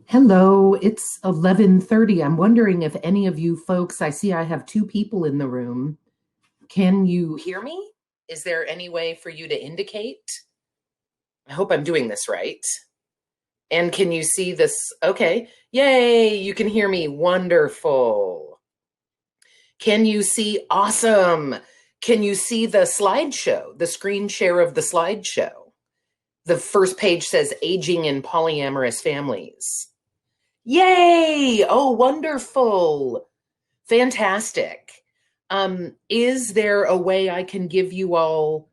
Hello, it's 11:30. I'm wondering if any of you folks, I see I have two people in the room. Can you hear me? Is there any way for you to indicate? I hope I'm doing this right. And can you see this? Okay. Yay, you can hear me. Wonderful. Can you see? Awesome. Can you see the slideshow, the screen share of the slideshow? The first page says Aging in Polyamorous Families. Yay! Oh, wonderful. Fantastic. Is there a way I can give you all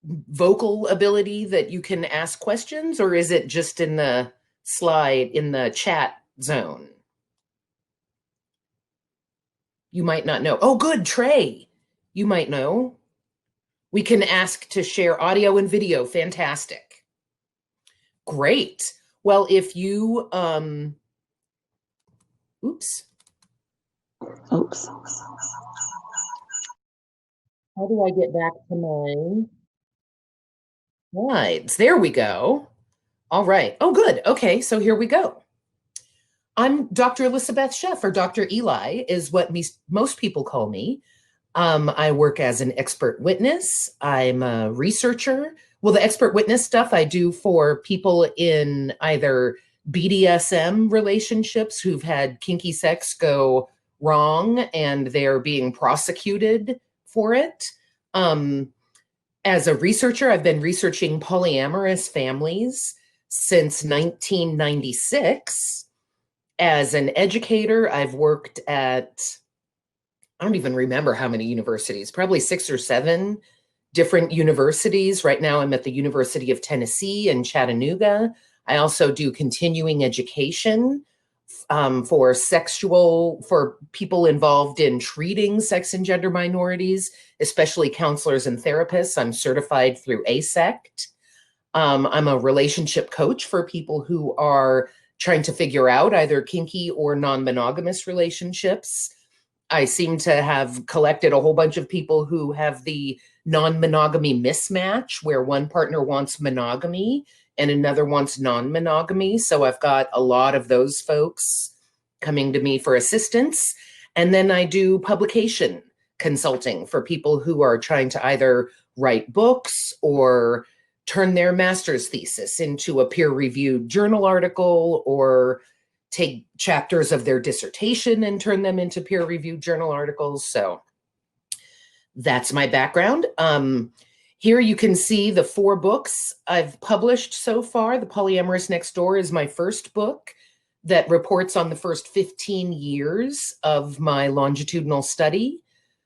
vocal ability that you can ask questions, or is it just in the slide in the chat zone? You might not know. Oh, good, Trey. You might know. We can ask to share audio and video. Fantastic. Great. Well, if you oops. Oops. How do I get back to my slides? There we go. All right. Oh, good. Okay, so here we go. I'm Dr. Elizabeth Sheff, or Dr. Eli is what most people call me. I work as an expert witness. I'm a researcher. Well, the expert witness stuff I do for people in either BDSM relationships who've had kinky sex go wrong and they're being prosecuted for it. As a researcher, I've been researching polyamorous families since 1996. As an educator, I've worked at, I don't even remember how many universities, probably 6 or 7 different universities. Right now, I'm at the University of Tennessee in Chattanooga. I also do continuing education for people involved in treating sex and gender minorities, especially counselors and therapists. I'm certified through ASECT. I'm a relationship coach for people who are trying to figure out either kinky or non-monogamous relationships. I seem to have collected a whole bunch of people who have the non-monogamy mismatch, where one partner wants monogamy and another wants non-monogamy. So I've got a lot of those folks coming to me for assistance. And then I do publication consulting for people who are trying to either write books or turn their master's thesis into a peer-reviewed journal article, or take chapters of their dissertation and turn them into peer-reviewed journal articles. So that's my background. Here you can see the 4 books I've published so far. The Polyamorous Next Door is my first book that reports on the first 15 years of my longitudinal study.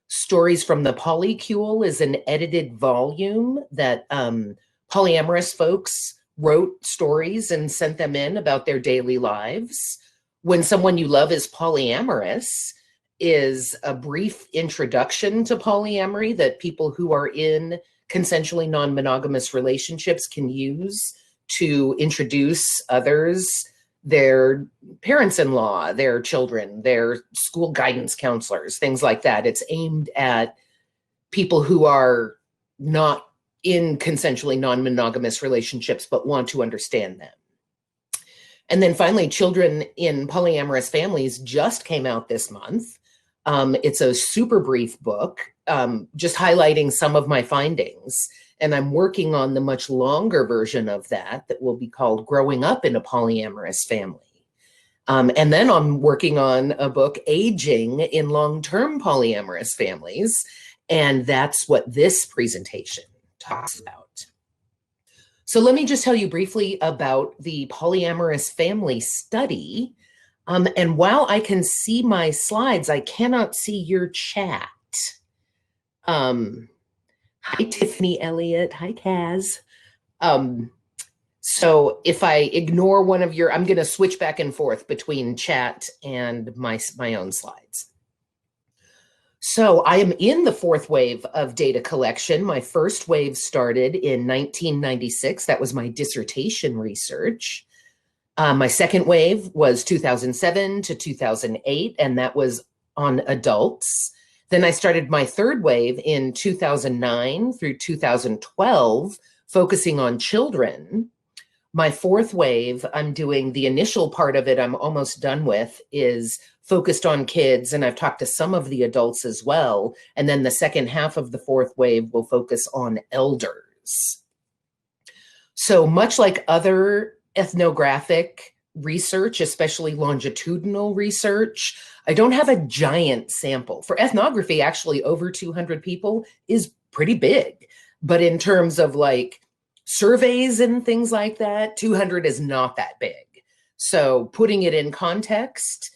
Stories from the Polycule is an edited volume that polyamorous folks wrote stories and sent them in about their daily lives. When Someone You Love is Polyamorous is a brief introduction to polyamory that people who are in consensually non-monogamous relationships can use to introduce others, their parents-in-law, their children, their school guidance counselors, things like that. It's aimed at people who are not in consensually non-monogamous relationships but want to understand them. And then finally, Children in Polyamorous Families just came out this month. It's a super brief book, just highlighting some of my findings. And I'm working on the much longer version of that will be called Growing Up in a Polyamorous Family. And then I'm working on a book, Aging in Long-Term Polyamorous Families. And that's what this presentation talks about. So let me just tell you briefly about the polyamorous family study. And while I can see my slides, I cannot see your chat. Hi, Tiffany Elliott. Hi, Kaz. So if I ignore one of your, I'm going to switch back and forth between chat and my own slides. So I am in the 4th wave of data collection. My first wave started in 1996. That was my dissertation research. My second wave was 2007 to 2008, and that was on adults. Then I started my 3rd wave in 2009 through 2012, focusing on children. My fourth wave, I'm doing the initial part of it, I'm almost done with, is focused on kids. And I've talked to some of the adults as well. And then the second half of the fourth wave will focus on elders. So much like other ethnographic research, especially longitudinal research, I don't have a giant sample. For ethnography, actually over 200 people is pretty big. But in terms of like surveys and things like that, 200 is not that big. So putting it in context,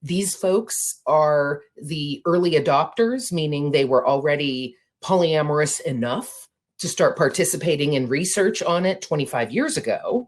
these folks are the early adopters, meaning they were already polyamorous enough to start participating in research on it 25 years ago.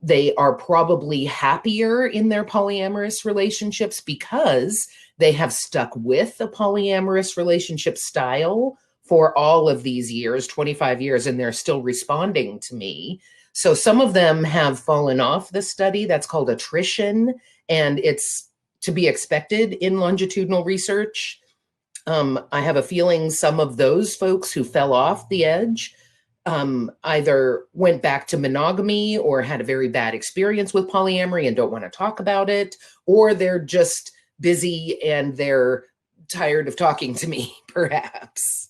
They are probably happier in their polyamorous relationships because they have stuck with a polyamorous relationship style for all of these years, 25 years, and they're still responding to me. So some of them have fallen off the study. That's called attrition, and it's to be expected in longitudinal research. I have a feeling some of those folks who fell off the edge either went back to monogamy or had a very bad experience with polyamory and don't want to talk about it, or they're just busy and they're tired of talking to me, perhaps.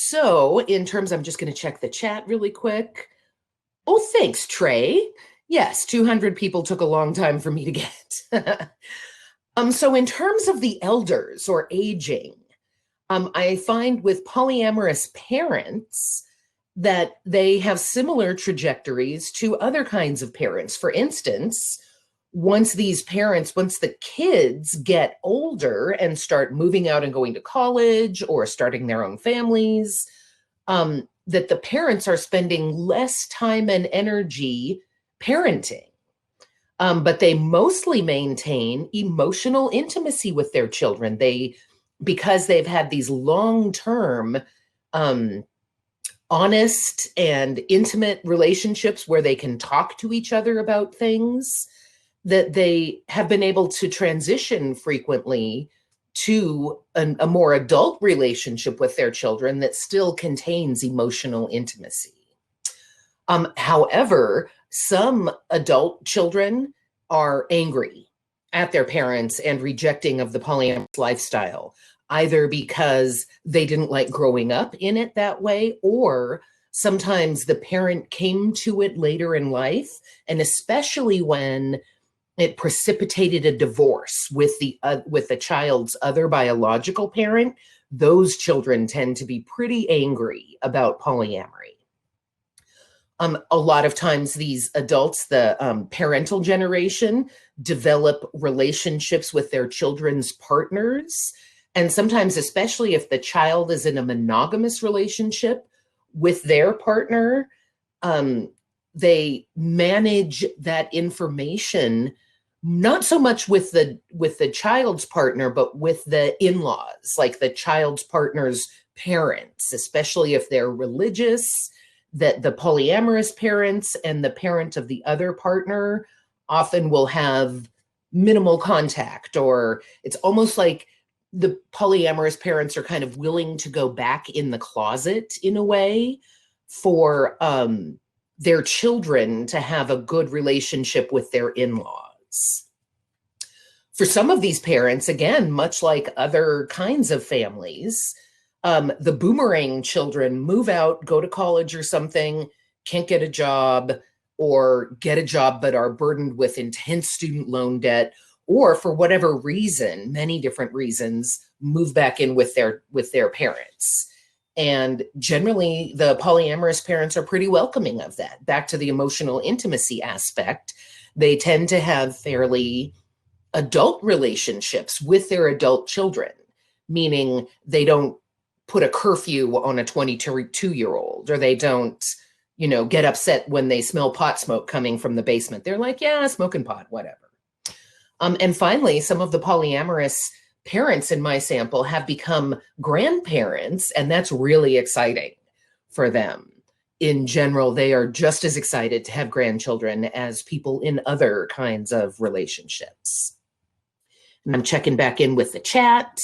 So in terms, I'm just going to check the chat really quick. Oh, thanks, Trey. Yes, 200 people took a long time for me to get. So in terms of the elders or aging, I find with polyamorous parents that they have similar trajectories to other kinds of parents. For instance, once the kids get older and start moving out and going to college or starting their own families, that the parents are spending less time and energy parenting. But they mostly maintain emotional intimacy with their children. Because they've had these long-term, honest and intimate relationships where they can talk to each other about things, that they have been able to transition frequently to a more adult relationship with their children that still contains emotional intimacy. However, some adult children are angry at their parents and rejecting of the polyamorous lifestyle, either because they didn't like growing up in it that way, or sometimes the parent came to it later in life, and especially when it precipitated a divorce with the child's other biological parent, those children tend to be pretty angry about polyamory. A lot of times these adults, the parental generation, develop relationships with their children's partners. And sometimes, especially if the child is in a monogamous relationship with their partner, they manage that information not so much with the child's partner, but with the in-laws, like the child's partner's parents, especially if they're religious, that the polyamorous parents and the parent of the other partner often will have minimal contact, or it's almost like the polyamorous parents are kind of willing to go back in the closet in a way for their children to have a good relationship with their in-laws. For some of these parents, again, much like other kinds of families, the boomerang children move out, go to college or something, can't get a job, or get a job but are burdened with intense student loan debt, or for whatever reason, many different reasons, move back in with their parents. And generally, the polyamorous parents are pretty welcoming of that. Back to the emotional intimacy aspect, they tend to have fairly adult relationships with their adult children, meaning they don't put a curfew on a 22-year-old, or they don't, get upset when they smell pot smoke coming from the basement. They're like, yeah, smoking pot, whatever. And finally, some of the polyamorous parents in my sample have become grandparents, and that's really exciting for them. In general, they are just as excited to have grandchildren as people in other kinds of relationships. And I'm checking back in with the chat.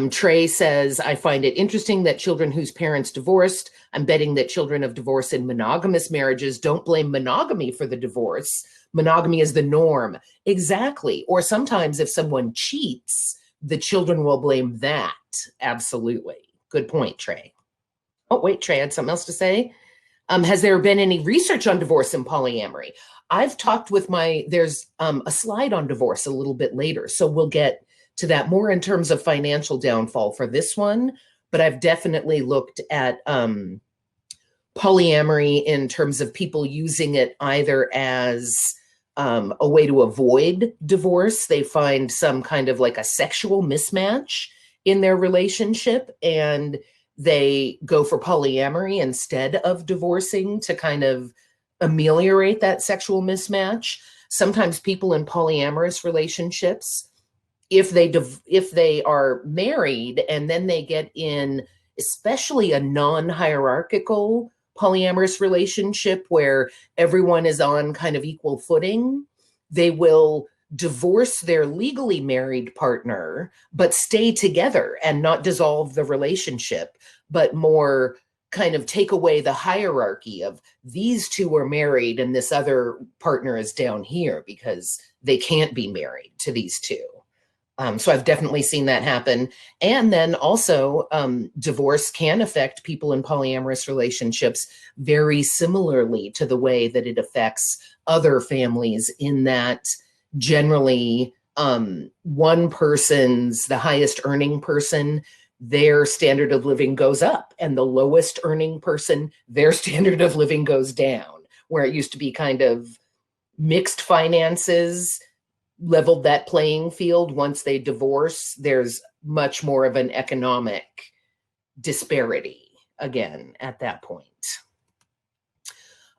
Trey says, I find it interesting that children whose parents divorced I'm betting that children of divorce in monogamous marriages don't blame monogamy for the divorce. Monogamy is the norm. Exactly. Or sometimes if someone cheats, the children will blame that. Absolutely. Good point, Trey. Oh, wait, Trey had something else to say. Has there been any research on divorce and polyamory? I've talked with there's a slide on divorce a little bit later, so we'll get to that more in terms of financial downfall for this one, but I've definitely looked at polyamory in terms of people using it either as a way to avoid divorce. They find some kind of like a sexual mismatch in their relationship and they go for polyamory instead of divorcing to kind of ameliorate that sexual mismatch. Sometimes people in polyamorous relationships, if they are married and then they get in, especially a non-hierarchical polyamorous relationship where everyone is on kind of equal footing, they will divorce their legally married partner, but stay together and not dissolve the relationship, but more kind of take away the hierarchy of these two are married and this other partner is down here because they can't be married to these two. So I've definitely seen that happen. And then also divorce can affect people in polyamorous relationships very similarly to the way that it affects other families, in that generally one person's, the highest earning person, their standard of living goes up, and the lowest earning person, their standard of living goes down, where it used to be kind of mixed finances leveled that playing field. Once they divorce, there's much more of an economic disparity again at that point.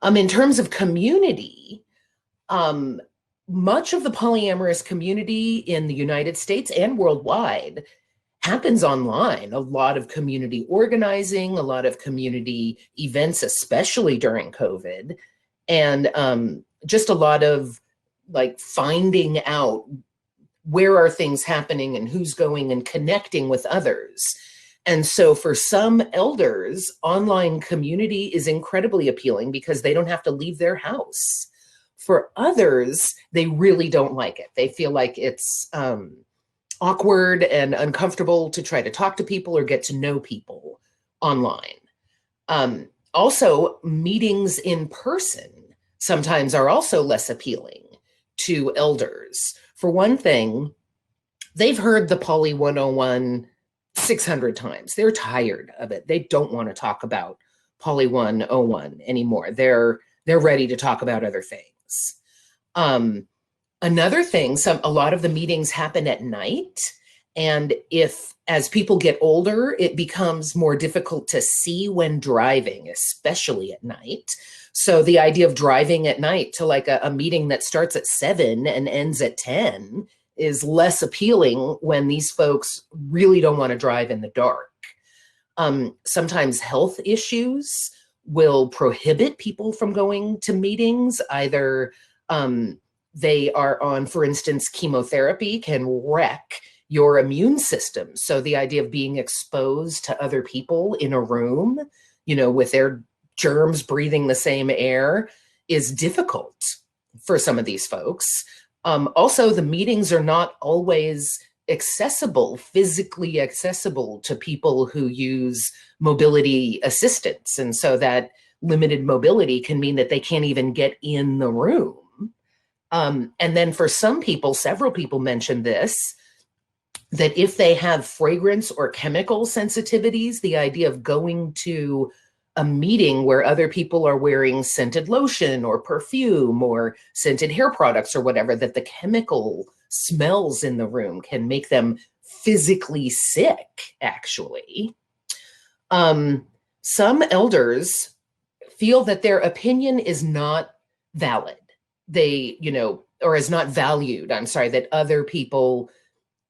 In terms of community, much of the polyamorous community in the United States and worldwide happens online. A lot of community organizing, a lot of community events, especially during COVID, and just a lot of like finding out where are things happening and who's going and connecting with others. And so for some elders, online community is incredibly appealing because they don't have to leave their house. For others, they really don't like it. They feel like it's awkward and uncomfortable to try to talk to people or get to know people online. Also, meetings in person sometimes are also less appealing to elders. For one thing, they've heard the Poly 101 600 times. They're tired of it. They don't want to talk about Poly 101 anymore. They're ready to talk about other things. Another thing, a lot of the meetings happen at night. And as people get older, it becomes more difficult to see when driving, especially at night. So the idea of driving at night to like a meeting that starts at 7 and ends at 10 is less appealing when these folks really don't want to drive in the dark. Sometimes health issues will prohibit people from going to meetings. Either they are on, for instance, chemotherapy can wreck your immune system. So the idea of being exposed to other people in a room, with their germs breathing the same air is difficult for some of these folks. Also, the meetings are not always physically accessible to people who use mobility assistance. And so that limited mobility can mean that they can't even get in the room. And then for some people, several people mentioned this, that if they have fragrance or chemical sensitivities, the idea of going to a meeting where other people are wearing scented lotion or perfume or scented hair products or whatever, that the chemical smells in the room can make them physically sick, actually. Some elders feel that their opinion is not valid. Or is not valued. I'm sorry, that other people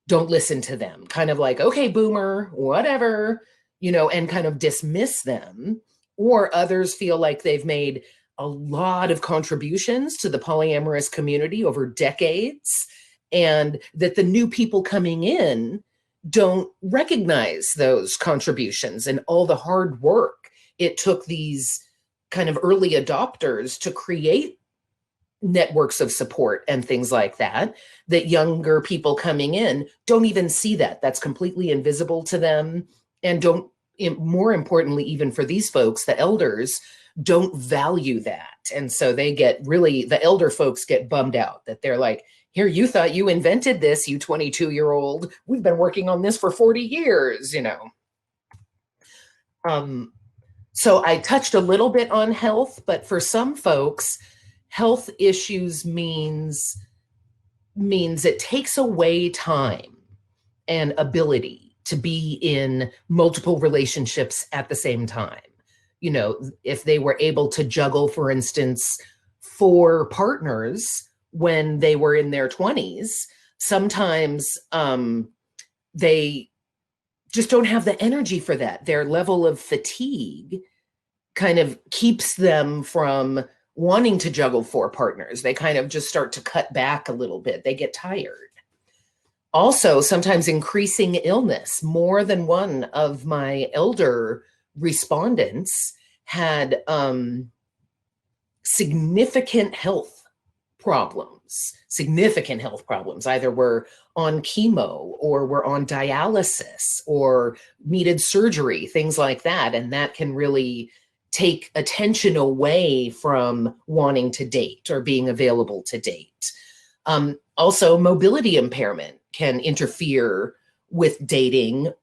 don't listen to them. Kind of like, okay, boomer, whatever, and kind of dismiss them. Or others feel like they've made a lot of contributions to the polyamorous community over decades, and that the new people coming in don't recognize those contributions and all the hard work it took these kind of early adopters to create networks of support and things like that, that younger people coming in don't even see that. That's completely invisible to them. And don't, more importantly, even for these folks, the elders don't value that. And so they get really, the elder folks get bummed out that they're like, here, you thought you invented this, you 22-year-old. We've been working on this for 40 years, you know. So I touched a little bit on health, but for some folks, health issues means it takes away time and ability to be in multiple relationships at the same time. You know, if they were able to juggle, for instance, 4 partners when they were in their 20s, sometimes they just don't have the energy for that. Their level of fatigue kind of keeps them from wanting to juggle 4 partners. They kind of just start to cut back a little bit. They get tired. Also, sometimes increasing illness. More than one of my elder respondents had significant health problems, either were on chemo or were on dialysis or needed surgery, things like that. And that can really take attention away from wanting to date or being available to date. Also, mobility impairment can interfere with dating,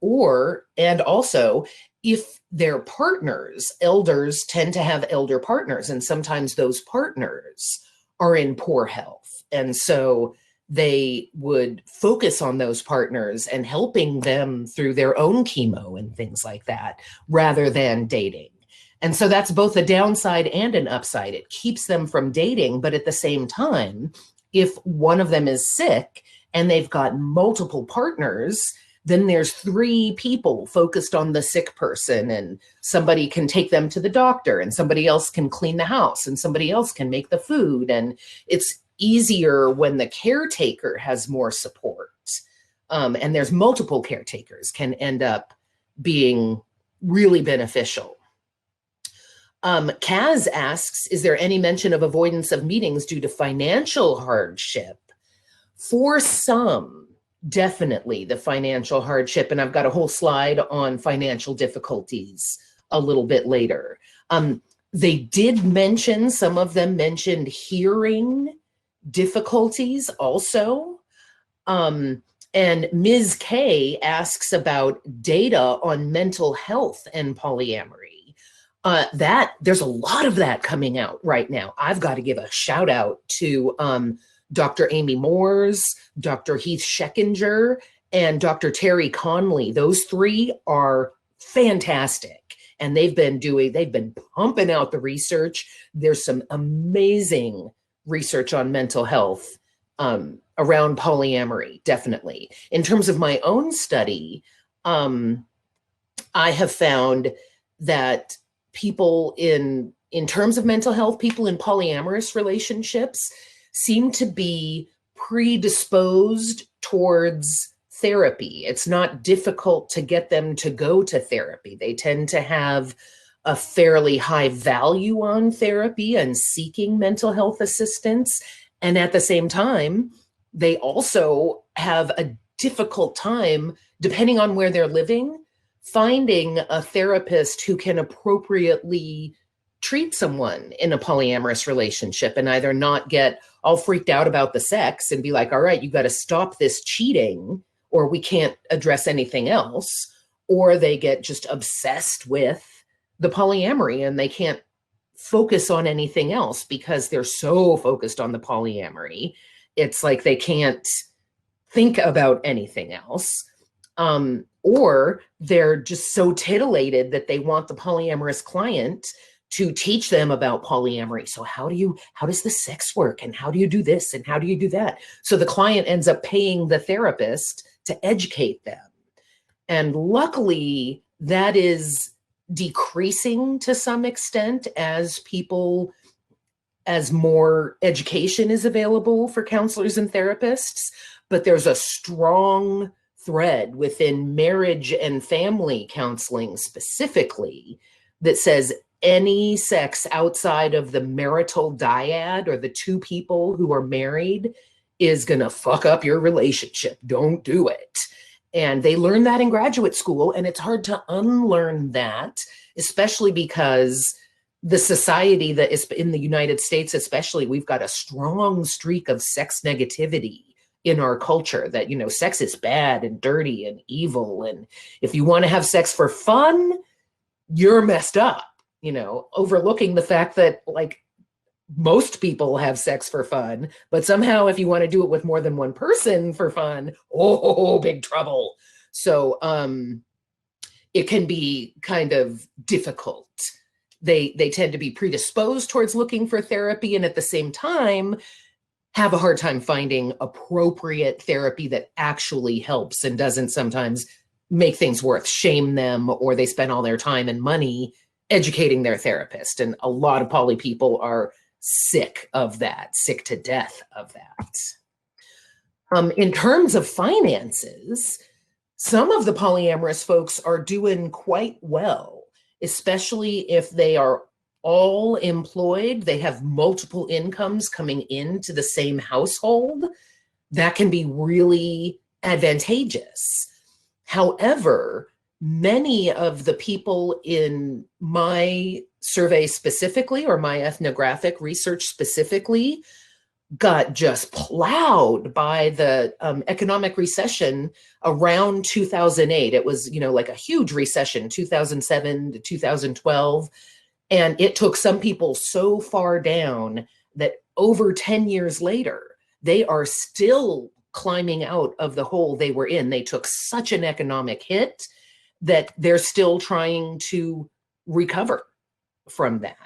and also if their partners, elders tend to have elder partners, and sometimes those partners are in poor health. And so they would focus on those partners and helping them through their own chemo and things like that, rather than dating. And so that's both a downside and an upside. It keeps them from dating, but at the same time, if one of them is sick and they've got multiple partners, then there's 3 people focused on the sick person, and somebody can take them to the doctor, and somebody else can clean the house, and somebody else can make the food. And it's easier when the caretaker has more support. And there's multiple caretakers, can end up being really beneficial. Kaz asks, is there any mention of avoidance of meetings due to financial hardship? For some, definitely the financial hardship. And I've got a whole slide on financial difficulties a little bit later. They did mention, some of them mentioned hearing difficulties also. And Ms. K asks about data on mental health and polyamory. There's a lot of that coming out right now. I've got to give a shout out to Dr. Amy Moores, Dr. Heath Scheckinger, and Dr. Terry Conley. Those 3 are fantastic. And they've been pumping out the research. There's some amazing research on mental health around polyamory, definitely. In terms of my own study, I have found that people in terms of mental health, people in polyamorous relationships seem to be predisposed towards therapy. It's not difficult to get them to go to therapy. They tend to have a fairly high value on therapy and seeking mental health assistance. And at the same time, they also have a difficult time, depending on where they're living, finding a therapist who can appropriately treat someone in a polyamorous relationship and either not get all freaked out about the sex and be like, all right, you got to stop this cheating or we can't address anything else, or they get just obsessed with the polyamory and they can't focus on anything else because they're so focused on the polyamory. It's like they can't think about anything else. Or they're just so titillated that they want the polyamorous client to teach them about polyamory. So how does the sex work? And how do you do this? And how do you do that? So the client ends up paying the therapist to educate them. And luckily, that is decreasing to some extent as more education is available for counselors and therapists. But there's a strong thread within marriage and family counseling specifically that says any sex outside of the marital dyad or the two people who are married is going to fuck up your relationship. Don't do it. And they learn that in graduate school, and it's hard to unlearn that, especially because the society that is in the United States, especially, we've got a strong streak of sex negativity in our culture that, you know, sex is bad and dirty and evil. And if you want to have sex for fun, you're messed up, you know, overlooking the fact that, like, most people have sex for fun, but somehow if you want to do it with more than one person for fun, oh, big trouble. So it can be kind of difficult. They tend to be predisposed towards looking for therapy, and at the same time have a hard time finding appropriate therapy that actually helps and doesn't sometimes make things worse, shame them, or they spend all their time and money educating their therapist. And a lot of poly people are sick of that, sick to death of that. In terms of finances, some of the polyamorous folks are doing quite well, especially if they are all employed, they have multiple incomes coming into the same household. That can be really advantageous. However, many of the people in my survey specifically, or my ethnographic research specifically, got just plowed by the economic recession around 2008. It was, you know, like a huge recession, 2007 to 2012. And it took some people so far down that over 10 years later, they are still climbing out of the hole they were in. They took such an economic hit that they're still trying to recover from that.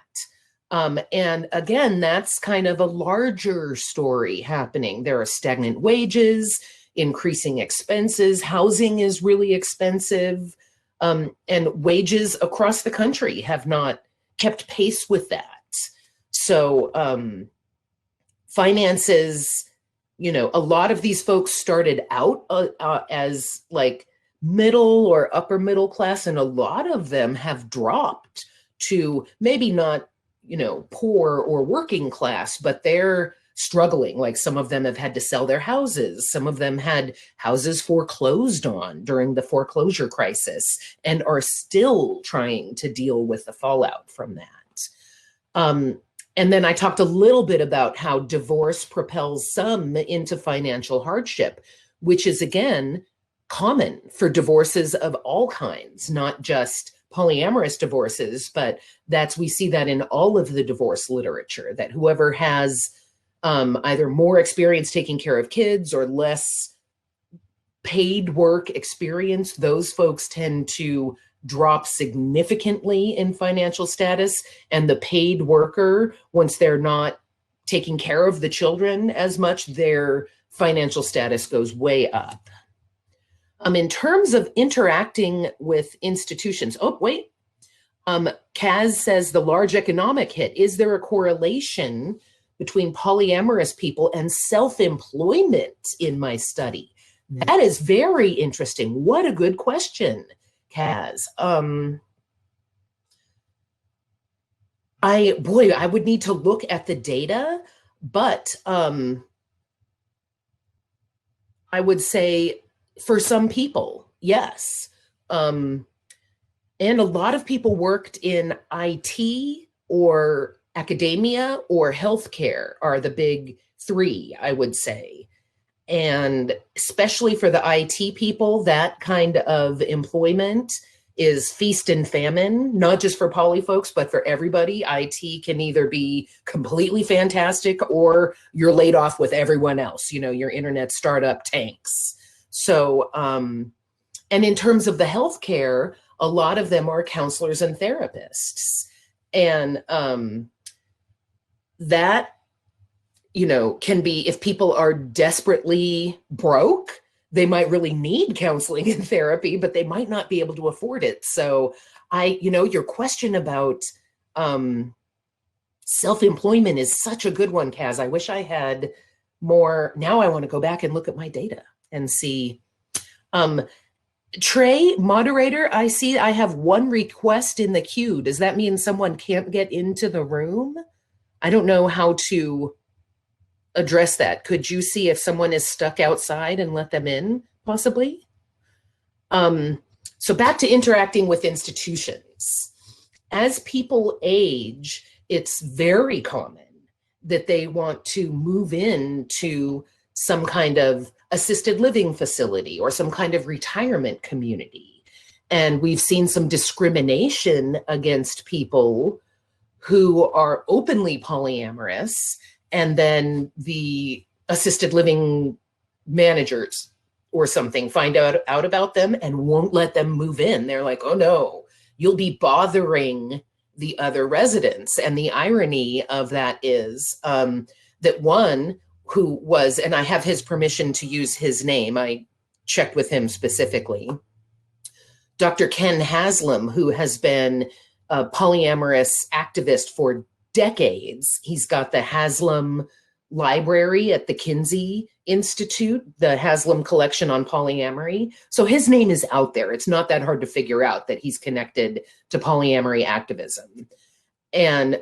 And again, that's kind of a larger story happening. There are stagnant wages, increasing expenses, housing is really expensive, and wages across the country have not kept pace with that. So finances, you know, a lot of these folks started out as like middle or upper middle class, and a lot of them have dropped to maybe not, you know, poor or working class, but they're struggling. Like some of them have had to sell their houses. Some of them had houses foreclosed on during the foreclosure crisis and are still trying to deal with the fallout from that. And then I talked a little bit about how divorce propels some into financial hardship, which is, again, common for divorces of all kinds, not just polyamorous divorces, but we see that in all of the divorce literature, that whoever has either more experience taking care of kids or less paid work experience, those folks tend to drop significantly in financial status. And the paid worker, once they're not taking care of the children as much, their financial status goes way up. In terms of interacting with institutions, Kaz says the large economic hit. Is there a correlation between polyamorous people and self-employment in my study? That is very interesting. What a good question, Kaz. I would need to look at the data, but I would say for some people, yes. And a lot of people worked in IT or academia or healthcare are the big three, I would say. And especially for the IT people, that kind of employment is feast and famine, not just for poly folks, but for everybody. IT can either be completely fantastic or you're laid off with everyone else. You know, your internet startup tanks. So, and in terms of the healthcare, a lot of them are counselors and therapists. And that, you know, can be, if people are desperately broke, they might really need counseling and therapy, but they might not be able to afford it. So your question about self-employment is such a good one, Kaz. I wish I had more. Now I want to go back and look at my data and see. Trey, moderator, I see I have one request in the queue. Does that mean someone can't get into the room? I don't know how to address that. Could you see if someone is stuck outside and let them in, possibly? So back to interacting with institutions. As people age, it's very common that they want to move into some kind of assisted living facility or some kind of retirement community. And we've seen some discrimination against people who are openly polyamorous, and then the assisted living managers or something find out about them and won't let them move in. They're like, oh no, you'll be bothering the other residents. And the irony of that is that one who was, and I have his permission to use his name, I checked with him specifically, Dr. Ken Haslam, who has been a polyamorous activist for decades. He's got the Haslam Library at the Kinsey Institute, the Haslam collection on polyamory. So his name is out there. It's not that hard to figure out that he's connected to polyamory activism. And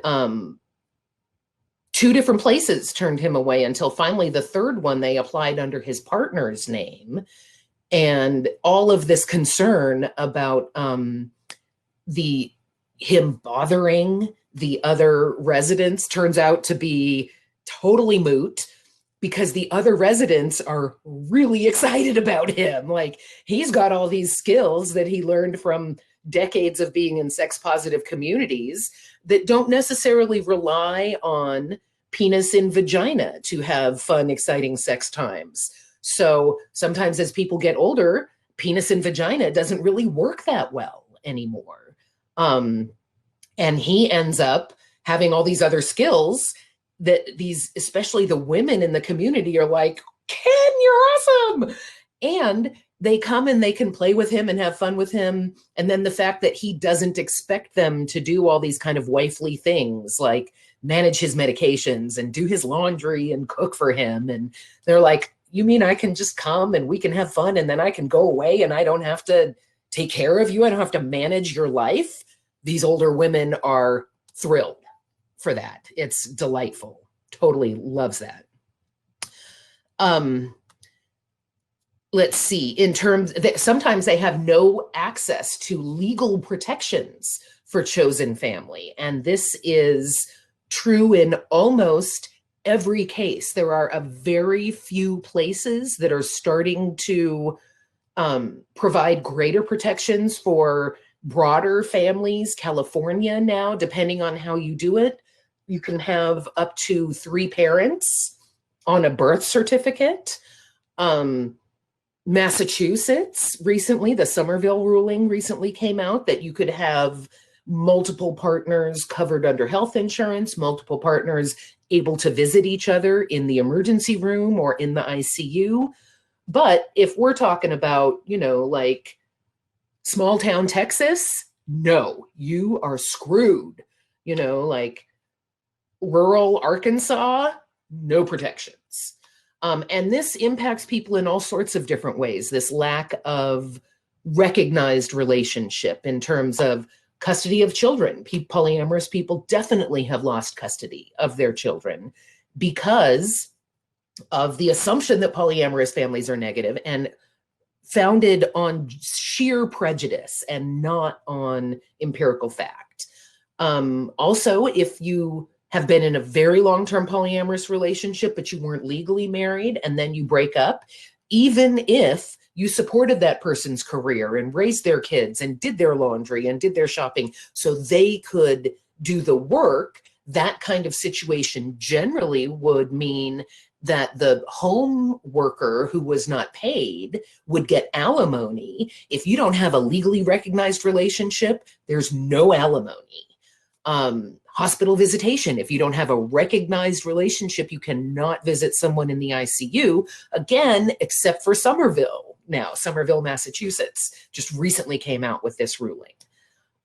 two different places turned him away until finally the third one, they applied under his partner's name. And all of this concern about him bothering the other residents turns out to be totally moot, because the other residents are really excited about him. Like, he's got all these skills that he learned from decades of being in sex positive communities that don't necessarily rely on penis and vagina to have fun, exciting sex times. So sometimes as people get older, penis and vagina doesn't really work that well anymore. And he ends up having all these other skills that these, especially the women in the community, are like, Ken, you're awesome. And they come and they can play with him and have fun with him. And then the fact that he doesn't expect them to do all these kind of wifely things, like manage his medications and do his laundry and cook for him. And they're like, you mean I can just come and we can have fun and then I can go away and I don't have to take care of you? I don't have to manage your life. These older women are thrilled for that. It's delightful. Totally loves that. Let's see, in terms that sometimes they have no access to legal protections for chosen family. And this is true in almost every case. There are a very few places that are starting to provide greater protections for broader families. California now, depending on how you do it, you can have up to 3 parents on a birth certificate. Massachusetts recently, the Somerville ruling recently came out that you could have multiple partners covered under health insurance, multiple partners able to visit each other in the emergency room or in the ICU. But if we're talking about, like small town Texas, no, you are screwed. Like rural Arkansas, no protections. And this impacts people in all sorts of different ways. This lack of recognized relationship in terms of custody of children. Polyamorous people definitely have lost custody of their children because of the assumption that polyamorous families are negative and founded on sheer prejudice and not on empirical fact. Also, if you have been in a very long-term polyamorous relationship, but you weren't legally married, and then you break up, even if you supported that person's career and raised their kids and did their laundry and did their shopping so they could do the work, that kind of situation generally would mean that the home worker who was not paid would get alimony. If you don't have a legally recognized relationship, there's no alimony. Hospital visitation. If you don't have a recognized relationship, you cannot visit someone in the ICU, again, except for Somerville. Now, Somerville, Massachusetts, just recently came out with this ruling.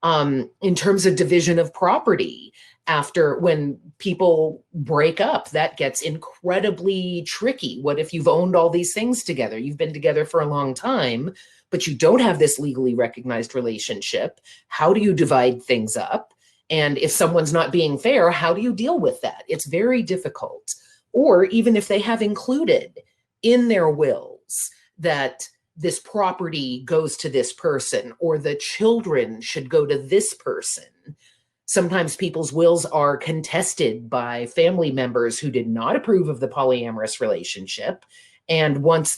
In terms of division of property, after when people break up, that gets incredibly tricky. What if you've owned all these things together? You've been together for a long time, but you don't have this legally recognized relationship. How do you divide things up? And if someone's not being fair, how do you deal with that? It's very difficult. Or even if they have included in their wills that this property goes to this person or the children should go to this person. Sometimes people's wills are contested by family members who did not approve of the polyamorous relationship. And once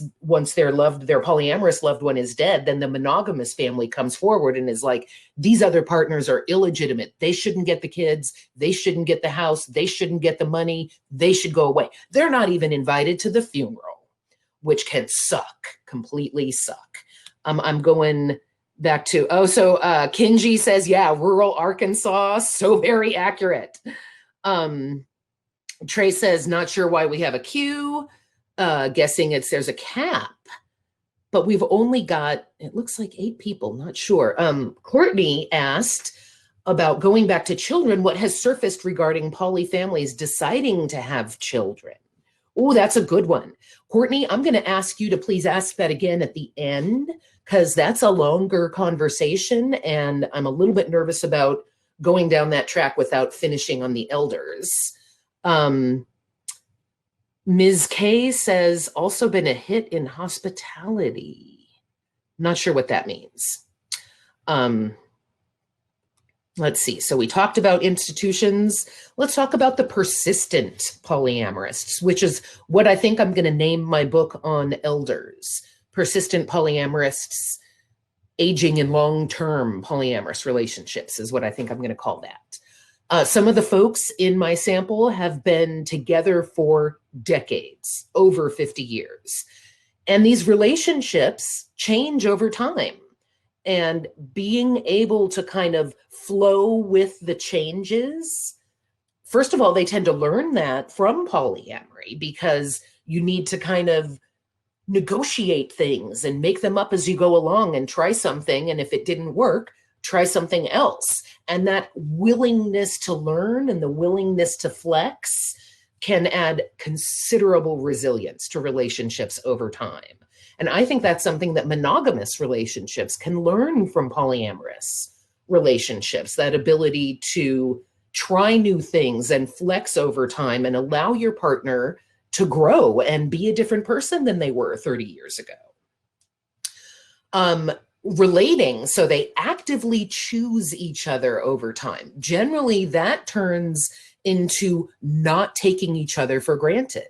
their polyamorous loved one is dead, then the monogamous family comes forward and is like, these other partners are illegitimate. They shouldn't get the kids. They shouldn't get the house. They shouldn't get the money. They should go away. They're not even invited to the funeral, which can suck, completely suck. I'm going back to, Kinji says, yeah, rural Arkansas, so very accurate. Trey says, not sure why we have a queue. Guessing there's a cap, but we've only got, it looks like 8 people, not sure. Courtney asked about going back to children, what has surfaced regarding poly families deciding to have children? Oh, that's a good one. Courtney, I'm going to ask you to please ask that again at the end, because that's a longer conversation, and I'm a little bit nervous about going down that track without finishing on the elders. Ms. K says, also been a hit in hospitality. Not sure what that means. Let's see. So we talked about institutions. Let's talk about the persistent polyamorists, which is what I think I'm going to name my book on elders. Persistent polyamorists, aging in long-term polyamorous relationships is what I think I'm going to call that. Some of the folks in my sample have been together for decades, over 50 years. And these relationships change over time. And being able to kind of flow with the changes, first of all, they tend to learn that from polyamory because you need to kind of negotiate things and make them up as you go along and try something. And if it didn't work, try something else. And that willingness to learn and the willingness to flex can add considerable resilience to relationships over time. And I think that's something that monogamous relationships can learn from polyamorous relationships, that ability to try new things and flex over time and allow your partner to grow and be a different person than they were 30 years ago. Relating, so they actively choose each other over time. Generally, that turns into not taking each other for granted,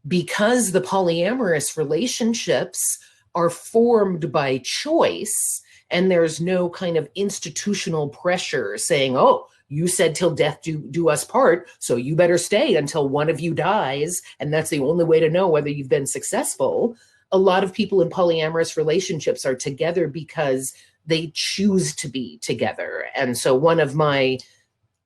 because the polyamorous relationships are formed by choice and there's no kind of institutional pressure saying, oh, you said till death do us part, so you better stay until one of you dies, and that's the only way to know whether you've been successful. A lot of people in polyamorous relationships are together because they choose to be together. And so one of my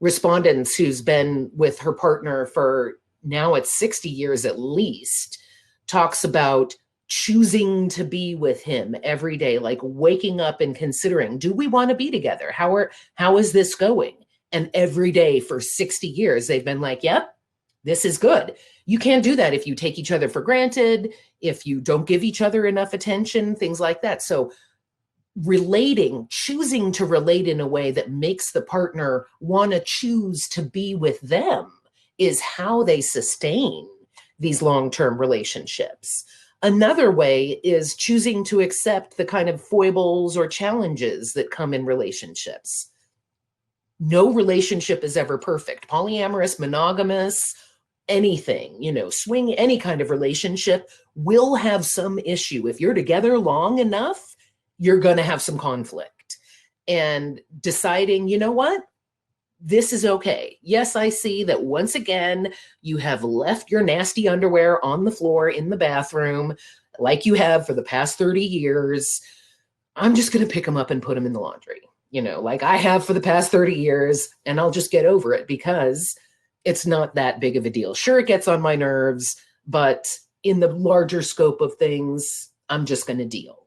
respondents who's been with her partner for now it's 60 years at least, talks about choosing to be with him every day, like waking up and considering, do we want to be together? How is this going? And every day for 60 years, they've been like, yep, this is good. You can't do that if you take each other for granted, if you don't give each other enough attention, things like that. So relating, choosing to relate in a way that makes the partner want to choose to be with them is how they sustain these long-term relationships. Another way is choosing to accept the kind of foibles or challenges that come in relationships. No relationship is ever perfect. Polyamorous, monogamous, anything, swing, any kind of relationship will have some issue. If you're together long enough, you're going to have some conflict. And deciding, you know what? This is okay. Yes, I see that once again, you have left your nasty underwear on the floor in the bathroom like you have for the past 30 years. I'm just going to pick them up and put them in the laundry, like I have for the past 30 years, and I'll just get over it because it's not that big of a deal. Sure, it gets on my nerves, but in the larger scope of things, I'm just going to deal.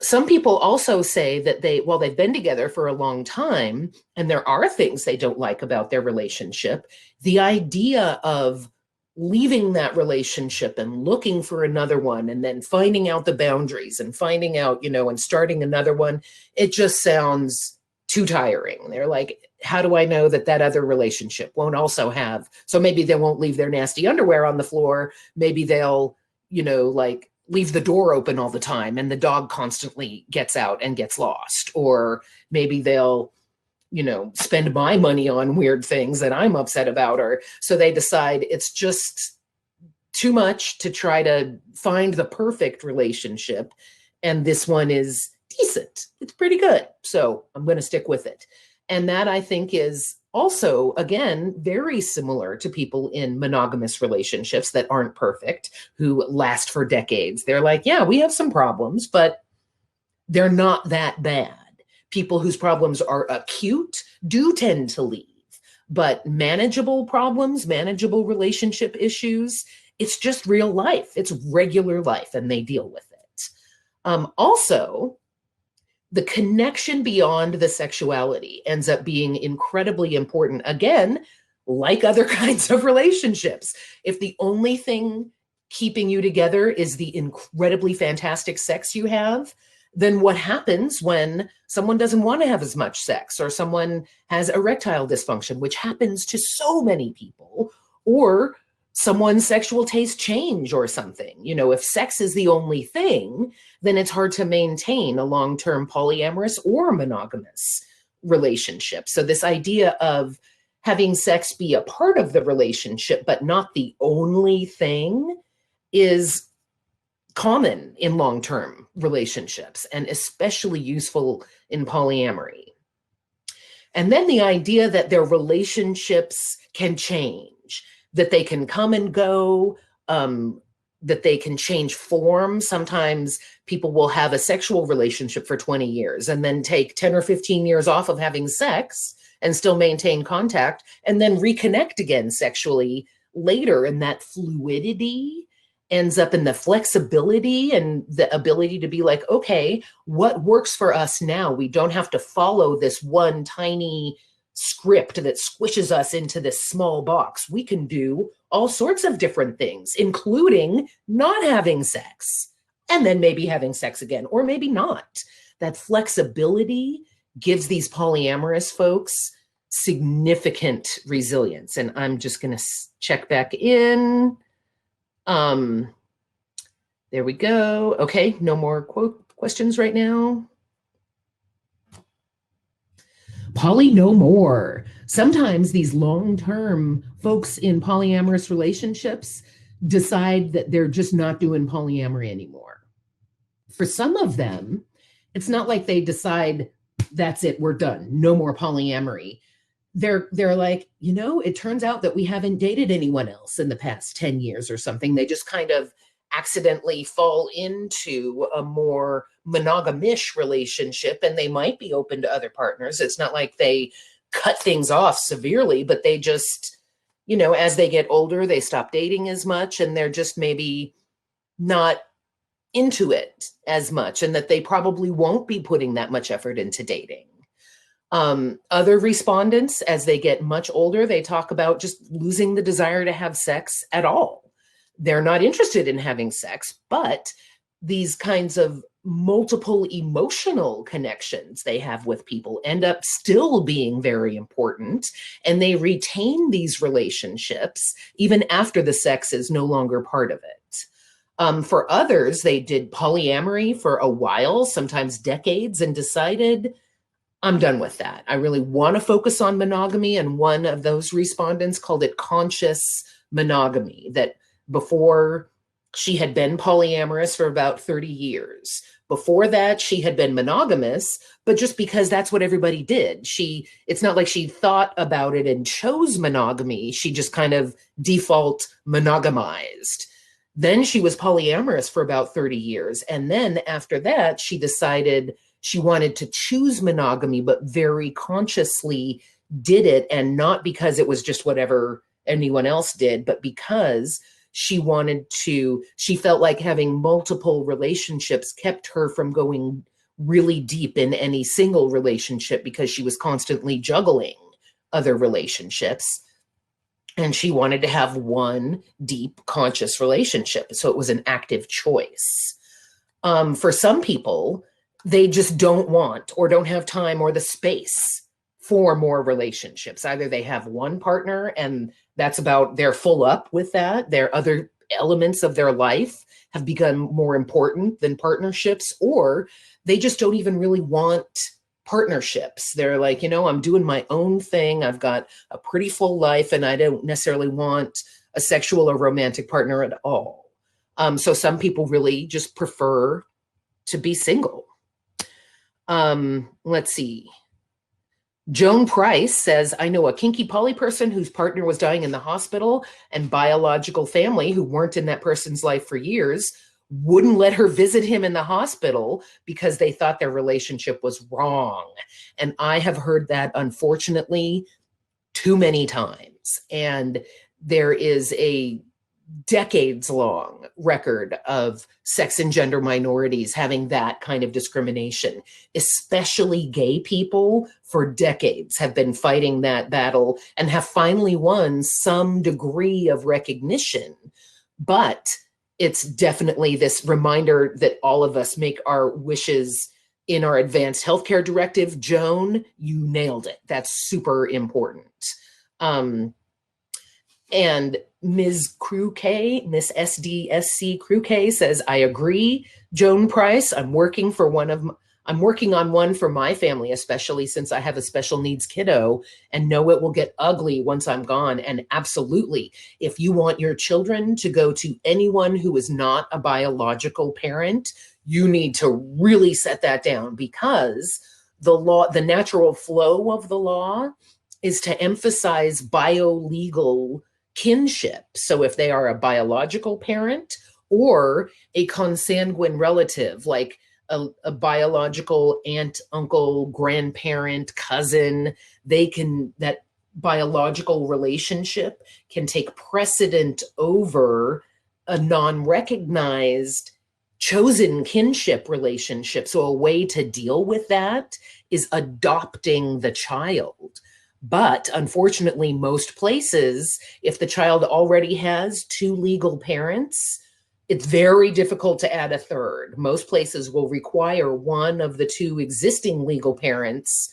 Some people also say that they've been together for a long time and there are things they don't like about their relationship, the idea of leaving that relationship and looking for another one and then finding out the boundaries and finding out, and starting another one, it just sounds too tiring. They're like, how do I know that that other relationship won't also have? So maybe they won't leave their nasty underwear on the floor. Maybe they'll, like leave the door open all the time and the dog constantly gets out and gets lost. Or maybe they'll, spend my money on weird things that I'm upset about. Or so they decide it's just too much to try to find the perfect relationship. And this one is decent. It's pretty good. So I'm going to stick with it. And that, I think, is also, again, very similar to people in monogamous relationships that aren't perfect, who last for decades. They're like, yeah, we have some problems, but they're not that bad. People whose problems are acute do tend to leave, but manageable problems, manageable relationship issues, it's just real life. It's regular life, and they deal with it. Also, the connection beyond the sexuality ends up being incredibly important. Again, like other kinds of relationships, if the only thing keeping you together is the incredibly fantastic sex you have, then what happens when someone doesn't want to have as much sex, or someone has erectile dysfunction, which happens to so many people, or someone's sexual tastes change or something? If sex is the only thing, then it's hard to maintain a long-term polyamorous or monogamous relationship. So this idea of having sex be a part of the relationship, but not the only thing, is common in long-term relationships and especially useful in polyamory. And then the idea that their relationships can change, that they can come and go, that they can change form. Sometimes people will have a sexual relationship for 20 years and then take 10 or 15 years off of having sex and still maintain contact, and then reconnect again sexually later. And that fluidity ends up in the flexibility and the ability to be like, okay, what works for us now? We don't have to follow this one tiny script that squishes us into this small box. We can do all sorts of different things, including not having sex, and then maybe having sex again, or maybe not. That flexibility gives these polyamorous folks significant resilience. And I'm just going to check back in. There we go. Okay, no more questions right now. Poly no more. Sometimes these long-term folks in polyamorous relationships decide that they're just not doing polyamory anymore. For some of them, it's not like they decide, that's it, we're done, no more polyamory. They're like, it turns out that we haven't dated anyone else in the past 10 years or something. They just kind of accidentally fall into a more monogamish relationship, and they might be open to other partners. It's not like they cut things off severely, but they just, as they get older, they stop dating as much, and they're just maybe not into it as much, and that they probably won't be putting that much effort into dating. Other respondents, as they get much older, they talk about just losing the desire to have sex at all. They're not interested in having sex, but these kinds of multiple emotional connections they have with people end up still being very important, and they retain these relationships even after the sex is no longer part of it. For others, they did polyamory for a while, sometimes decades, and decided, I'm done with that. I really want to focus on monogamy. And one of those respondents called it conscious monogamy, that before she had been polyamorous for about 30 years. Before that, she had been monogamous, but just because that's what everybody did. It's not like she thought about it and chose monogamy. She just kind of default monogamized. Then she was polyamorous for about 30 years. And then after that, she decided she wanted to choose monogamy, but very consciously did it. And not because it was just whatever anyone else did, but because she felt like having multiple relationships kept her from going really deep in any single relationship, because she was constantly juggling other relationships. and she wanted to have one deep conscious relationship. So it was an active choice. For some people, they just don't want or don't have time or the space for more relationships. Either they have one partner and that's about, they're full up with that. Their other elements of their life have become more important than partnerships, or they just don't even really want partnerships. They're like, I'm doing my own thing. I've got a pretty full life and I don't necessarily want a sexual or romantic partner at all. So some people really just prefer to be single. Let's see. Joan Price says, I know a kinky poly person whose partner was dying in the hospital, and biological family who weren't in that person's life for years wouldn't let her visit him in the hospital because they thought their relationship was wrong. And I have heard that, unfortunately, too many times. And there is a decades-long record of sex and gender minorities having that kind of discrimination. Especially gay people for decades have been fighting that battle and have finally won some degree of recognition. But it's definitely this reminder that all of us make our wishes in our advanced healthcare directive. Joan, you nailed it. That's super important. And Ms. Crew-K, Miss SDSC Crew-K says, I agree, Joan Price. I'm working on one for my family, especially since I have a special needs kiddo and know it will get ugly once I'm gone. And absolutely, if you want your children to go to anyone who is not a biological parent, you need to really set that down, because the natural flow of the law is to emphasize biolegal kinship. So if they are a biological parent or a consanguine relative, like a biological aunt, uncle, grandparent, cousin, that biological relationship can take precedent over a non-recognized chosen kinship relationship. So a way to deal with that is adopting the child. But unfortunately, most places, if the child already has two legal parents, it's very difficult to add a third. Most places will require one of the two existing legal parents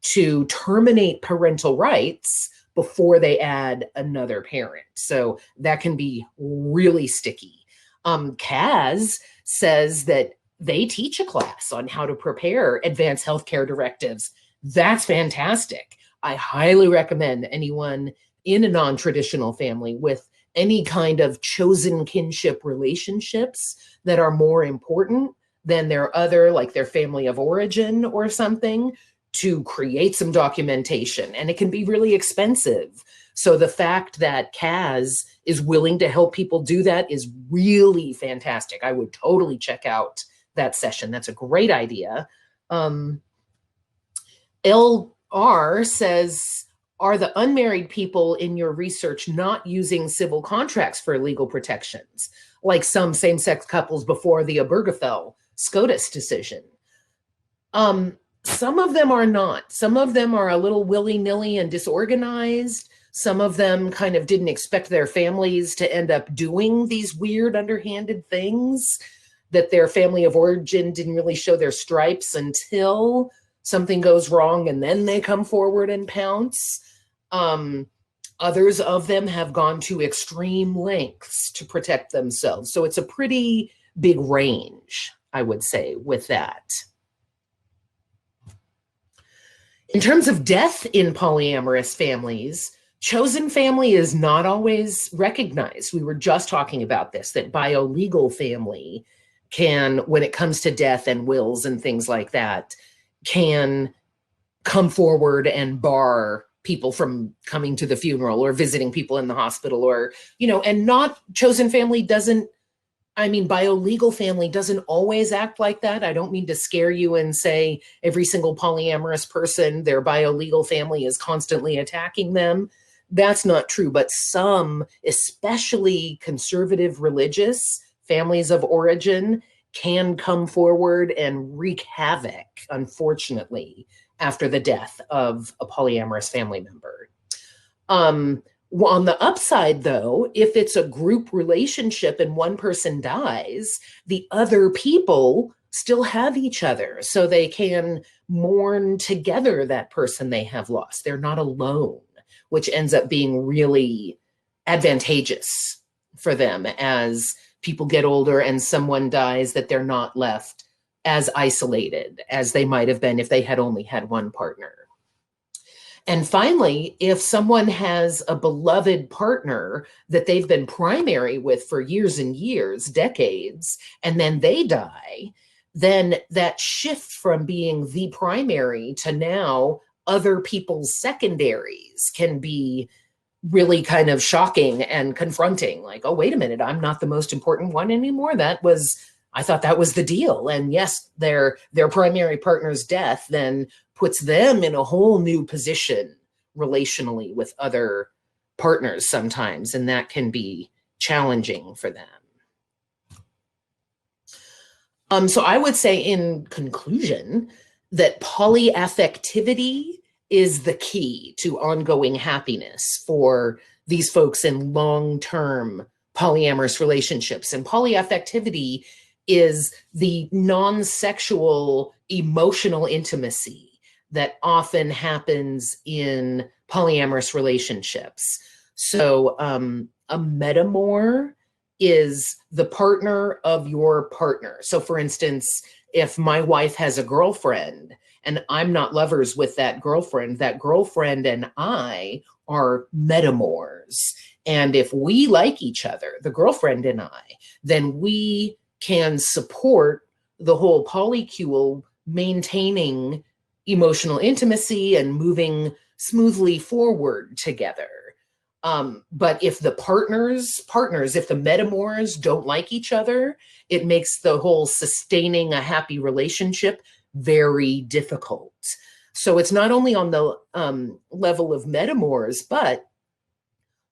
to terminate parental rights before they add another parent. So that can be really sticky. Kaz says that they teach a class on how to prepare advanced healthcare directives. That's fantastic. I highly recommend anyone in a non-traditional family with any kind of chosen kinship relationships that are more important than their other, like their family of origin or something, to create some documentation. And it can be really expensive. So the fact that Kaz is willing to help people do that is really fantastic. I would totally check out that session. That's a great idea. LR says, are the unmarried people in your research not using civil contracts for legal protections, like some same-sex couples before the Obergefell SCOTUS decision? Some of them are not. Some of them are a little willy-nilly and disorganized. Some of them kind of didn't expect their families to end up doing these weird underhanded things, that their family of origin didn't really show their stripes until something goes wrong and then they come forward and pounce. Others of them have gone to extreme lengths to protect themselves. So it's a pretty big range, I would say, with that. In terms of death in polyamorous families, chosen family is not always recognized. We were just talking about this, that biolegal family can, when it comes to death and wills and things like that, can come forward and bar people from coming to the funeral or visiting people in the hospital, or, and not chosen family doesn't, biolegal family doesn't always act like that. I don't mean to scare you and say every single polyamorous person, their biolegal family is constantly attacking them. That's not true. But some, especially conservative religious families of origin, can come forward and wreak havoc, unfortunately, after the death of a polyamorous family member. Well, on the upside, though, if it's a group relationship and one person dies, the other people still have each other, so they can mourn together that person they have lost. They're not alone, which ends up being really advantageous for them as people get older and someone dies, that they're not left as isolated as they might have been if they had only had one partner. And finally, if someone has a beloved partner that they've been primary with for years and years, decades, and then they die, then that shift from being the primary to now other people's secondaries can be really kind of shocking and confronting. Like, oh, wait a minute, I'm not the most important one anymore. I thought that was the deal. And yes, their primary partner's death then puts them in a whole new position relationally with other partners sometimes, and that can be challenging for them. So I would say in conclusion that polyaffectivity is the key to ongoing happiness for these folks in long-term polyamorous relationships. And polyaffectivity is the non-sexual emotional intimacy that often happens in polyamorous relationships. So a metamor is the partner of your partner. So for instance, if my wife has a girlfriend and I'm not lovers with that girlfriend and I are metamors. And if we like each other, the girlfriend and I, then we can support the whole polycule maintaining emotional intimacy and moving smoothly forward together. But if the partners, if the metamors don't like each other, it makes the whole sustaining a happy relationship very difficult. So it's not only on the level of metamors, but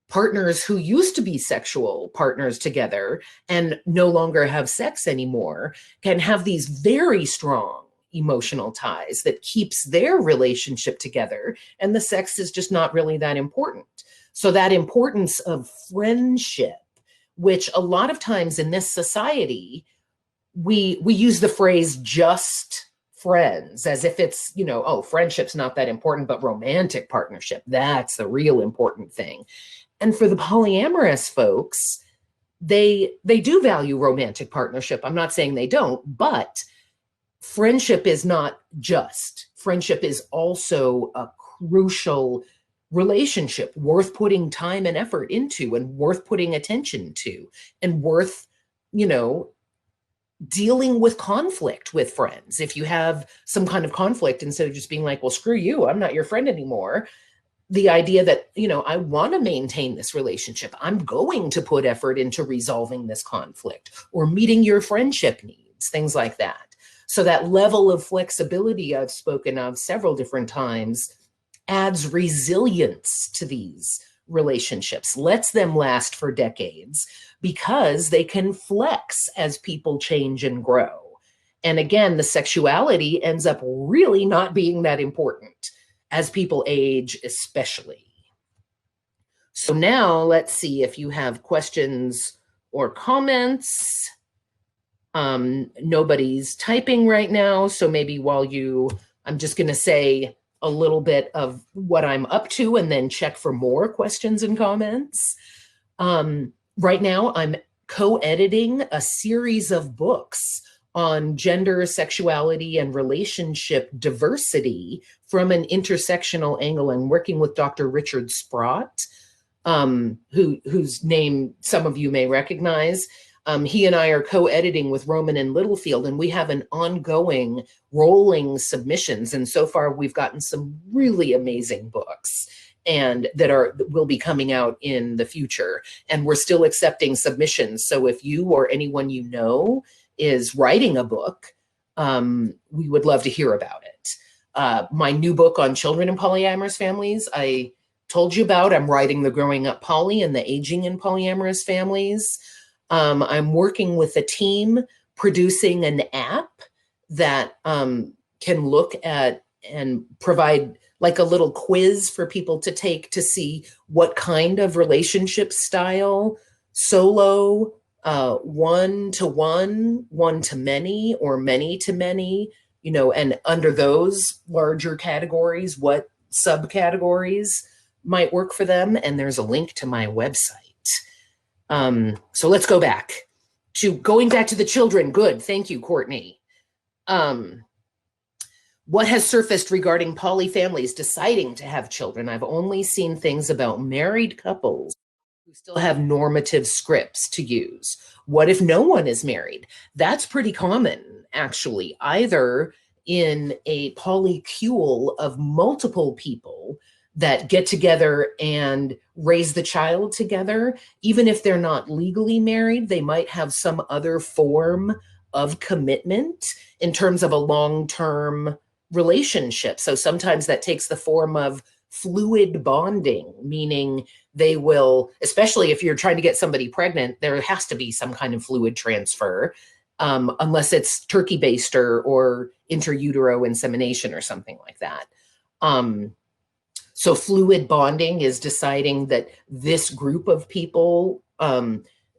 partners who used to be sexual partners together and no longer have sex anymore can have these very strong emotional ties that keeps their relationship together, and the sex is just not really that important. So that importance of friendship, which a lot of times in this society, we use the phrase just friends as if it's, oh, friendship's not that important, but romantic partnership, that's the real important thing. And for the polyamorous folks, they do value romantic partnership. I'm not saying they don't, but friendship is not just. Friendship is also a crucial relationship worth putting time and effort into and worth putting attention to and worth, dealing with conflict with friends. If you have some kind of conflict, instead of just being like, well, screw you, I'm not your friend anymore, the idea that, I want to maintain this relationship. I'm going to put effort into resolving this conflict or meeting your friendship needs, things like that. So that level of flexibility I've spoken of several different times adds resilience to these relationships, lets them last for decades because they can flex as people change and grow. And again, the sexuality ends up really not being that important as people age, especially. So now let's see if you have questions or comments. Nobody's typing right now, so maybe I'm just going to say a little bit of what I'm up to and then check for more questions and comments. Right now, I'm co-editing a series of books on gender, sexuality, and relationship diversity from an intersectional angle, and working with Dr. Richard Sprott, whose name some of you may recognize. He and I are co-editing with Roman and Littlefield, and we have an ongoing rolling submissions. And so far, we've gotten some really amazing books and that will be coming out in the future. And we're still accepting submissions. So if you or anyone you know is writing a book, we would love to hear about it. My new book on children in polyamorous families, I told you about. I'm writing The Growing Up Poly and the Aging in Polyamorous Families. I'm working with a team producing an app that can look at and provide like a little quiz for people to take to see what kind of relationship style, solo, one-to-one, one-to-many, or many-to-many, and under those larger categories, what subcategories might work for them. And there's a link to my website. So let's go back to going back to the children. Good. Thank you, Courtney. What has surfaced regarding polyfamilies deciding to have children? I've only seen things about married couples who still have normative scripts to use. What if no one is married? That's pretty common, actually, either in a polycule of multiple people that get together and raise the child together. Even if they're not legally married, they might have some other form of commitment in terms of a long-term relationship. So sometimes that takes the form of fluid bonding, meaning they will, especially if you're trying to get somebody pregnant, there has to be some kind of fluid transfer, unless it's turkey baster or intrautero insemination or something like that. So fluid bonding is deciding that this group of people,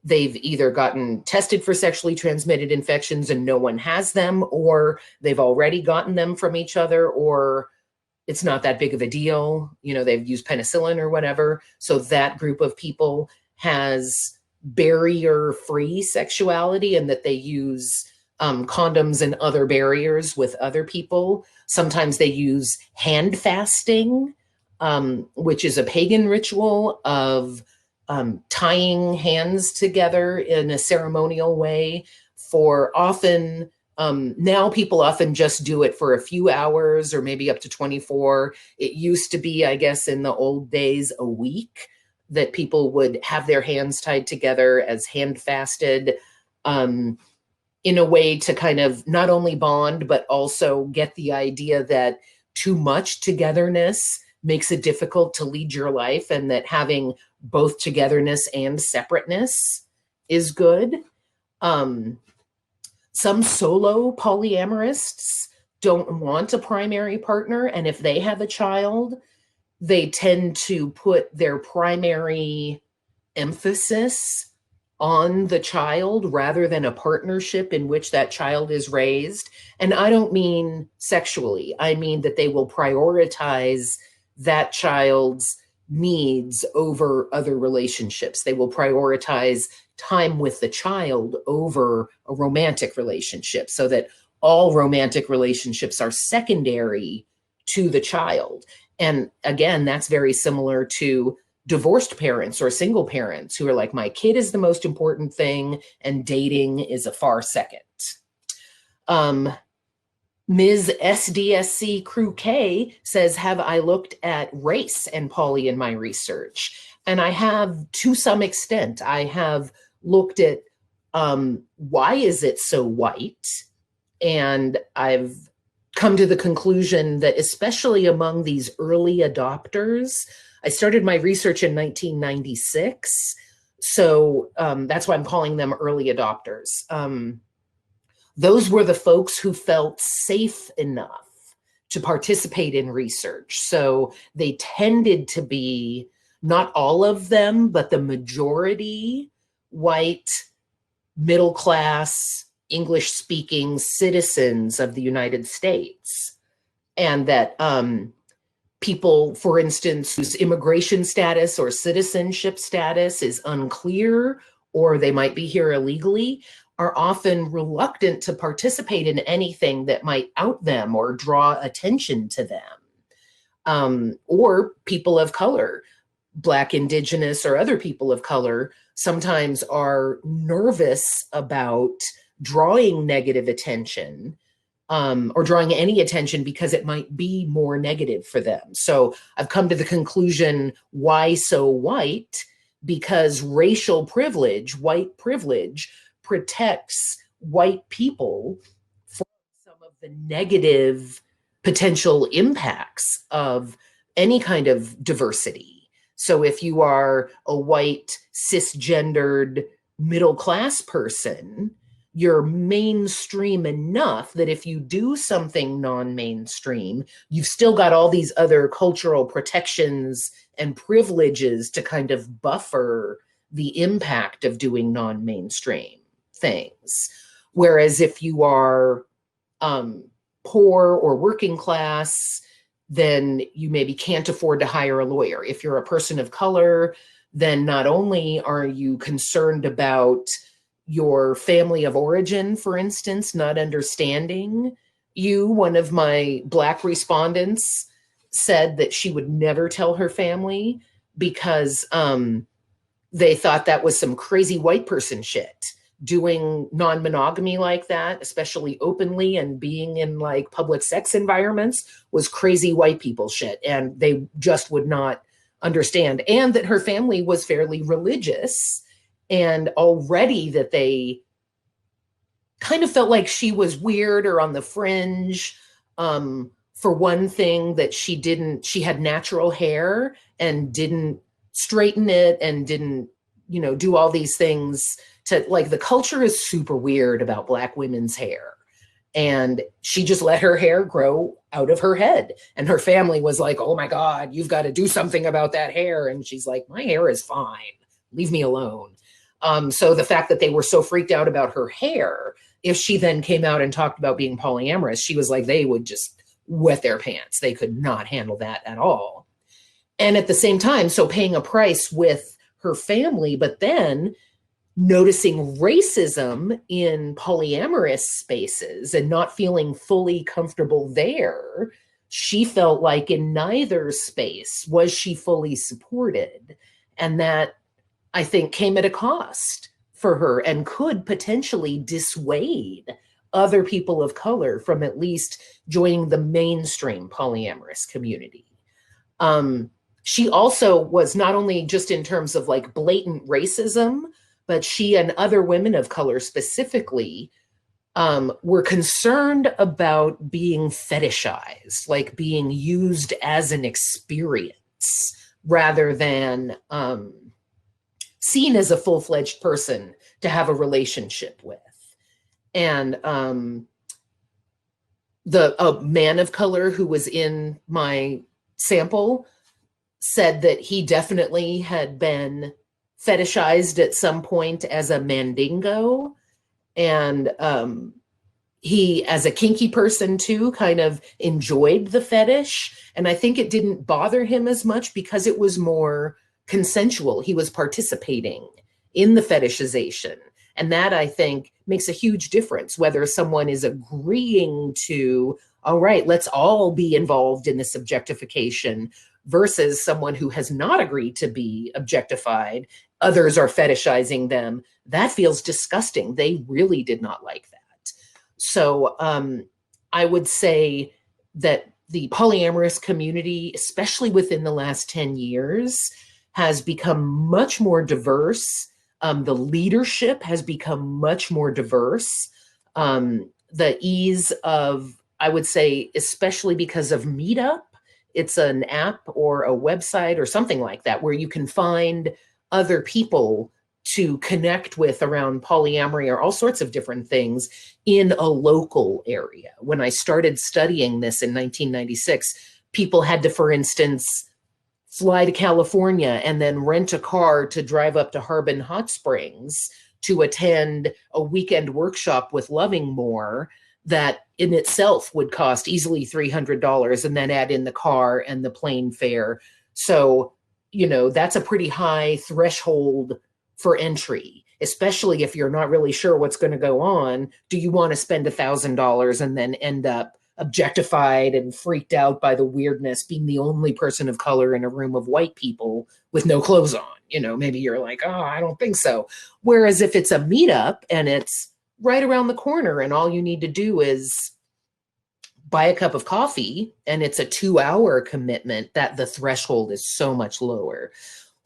they've either gotten tested for sexually transmitted infections and no one has them, or they've already gotten them from each other, or it's not that big of a deal. They've used penicillin or whatever. So that group of people has barrier-free sexuality, and that they use condoms and other barriers with other people. Sometimes they use hand fasting, which is a pagan ritual of tying hands together in a ceremonial way for often, now people often just do it for a few hours or maybe up to 24. It used to be, I guess, in the old days, a week that people would have their hands tied together as hand fasted, in a way to kind of not only bond, but also get the idea that too much togetherness makes it difficult to lead your life, and that having both togetherness and separateness is good. Some solo polyamorists don't want a primary partner, and if they have a child, they tend to put their primary emphasis on the child rather than a partnership in which that child is raised. And I don't mean sexually. I mean that they will prioritize that child's needs over other relationships. They will prioritize time with the child over a romantic relationship, so that all romantic relationships are secondary to the child. And again, that's very similar to divorced parents or single parents who are like, my kid is the most important thing and dating is a far second. Ms. SDSC Crew K says, have I looked at race and poly in my research? And I have, to some extent. I have looked at why is it so white? And I've come to the conclusion that especially among these early adopters, I started my research in 1996. So that's why I'm calling them early adopters. Those were the folks who felt safe enough to participate in research. So they tended to be, not all of them, but the majority white, middle class, English speaking citizens of the United States. And that people, for instance, whose immigration status or citizenship status is unclear, or they might be here illegally, are often reluctant to participate in anything that might out them or draw attention to them. Or people of color, Black, Indigenous, or other people of color, sometimes are nervous about drawing negative attention, or drawing any attention because it might be more negative for them. So I've come to the conclusion, why so white? Because racial privilege, white privilege, protects white people from some of the negative potential impacts of any kind of diversity. So if you are a white, cisgendered, middle-class person, you're mainstream enough that if you do something non-mainstream, you've still got all these other cultural protections and privileges to kind of buffer the impact of doing non-mainstream things. Whereas if you are poor or working class, then you maybe can't afford to hire a lawyer. If you're a person of color, then not only are you concerned about your family of origin, for instance, not understanding you. One of my Black respondents said that she would never tell her family because they thought that was some crazy white person shit. Doing non-monogamy like that, especially openly, and being in like public sex environments was crazy white people shit, and they just would not understand. And that her family was fairly religious, and already that they kind of felt like she was weird or on the fringe. For one thing, that she had natural hair and didn't straighten it and didn't, do all these things to, like, the culture is super weird about Black women's hair. And she just let her hair grow out of her head. And her family was like, oh my God, you've got to do something about that hair. And she's like, my hair is fine. Leave me alone. So the fact that they were so freaked out about her hair, if she then came out and talked about being polyamorous, she was like, they would just wet their pants. They could not handle that at all. And at the same time, so paying a price with her family, but then noticing racism in polyamorous spaces and not feeling fully comfortable there, she felt like in neither space was she fully supported. And that, I think, came at a cost for her and could potentially dissuade other people of color from at least joining the mainstream polyamorous community. She also was not only just in terms of like blatant racism, but she and other women of color specifically were concerned about being fetishized, like being used as an experience rather than seen as a full-fledged person to have a relationship with. And a man of color who was in my sample said that he definitely had been fetishized at some point as a mandingo. And he, as a kinky person too, kind of enjoyed the fetish. And I think it didn't bother him as much because it was more consensual. He was participating in the fetishization. And that, I think, makes a huge difference, whether someone is agreeing to, all right, let's all be involved in this objectification, versus someone who has not agreed to be objectified. Others are fetishizing them. That feels disgusting. They really did not like that. So I would say that the polyamorous community, especially within the last 10 years, has become much more diverse. The leadership has become much more diverse. The ease of, I would say, especially because of Meetup, it's an app or a website or something like that where you can find other people to connect with around polyamory or all sorts of different things in a local area. When I started studying this in 1996, people had to, for instance, fly to California and then rent a car to drive up to Harbin Hot Springs to attend a weekend workshop with Loving More that in itself would cost easily $300, and then add in the car and the plane fare. So, that's a pretty high threshold for entry, especially if you're not really sure what's going to go on. Do you want to spend $1,000 and then end up objectified and freaked out by the weirdness, being the only person of color in a room of white people with no clothes on? Maybe you're like, oh, I don't think so. Whereas if it's a meetup and it's right around the corner and all you need to do is buy a cup of coffee and it's a 2-hour commitment, that the threshold is so much lower.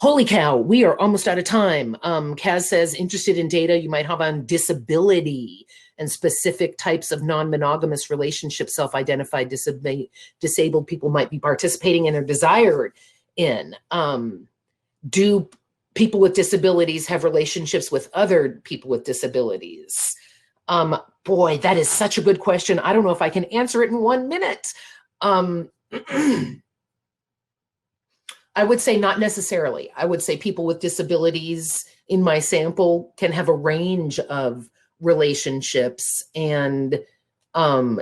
Holy cow, we are almost out of time. Kaz says, interested in data you might have on disability and specific types of non-monogamous relationships self-identified disabled people might be participating in or desired in. Do people with disabilities have relationships with other people with disabilities? Boy, that is such a good question. I don't know if I can answer it in 1 minute. Um, I would say not necessarily. I would say people with disabilities in my sample can have a range of relationships, and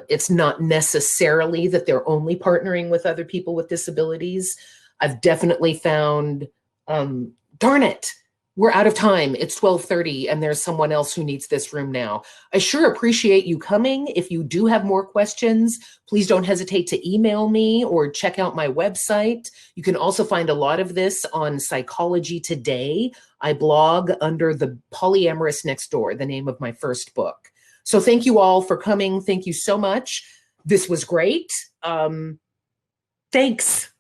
it's not necessarily that they're only partnering with other people with disabilities. I've definitely found, darn it, we're out of time. It's 12:30 and there's someone else who needs this room now. I sure appreciate you coming. If you do have more questions, please don't hesitate to email me or check out my website. You can also find a lot of this on Psychology Today. I blog under the Polyamorous Next Door, the name of my first book. So thank you all for coming. Thank you so much. This was great. Thanks.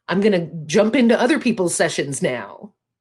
I'm going to jump into other people's sessions now.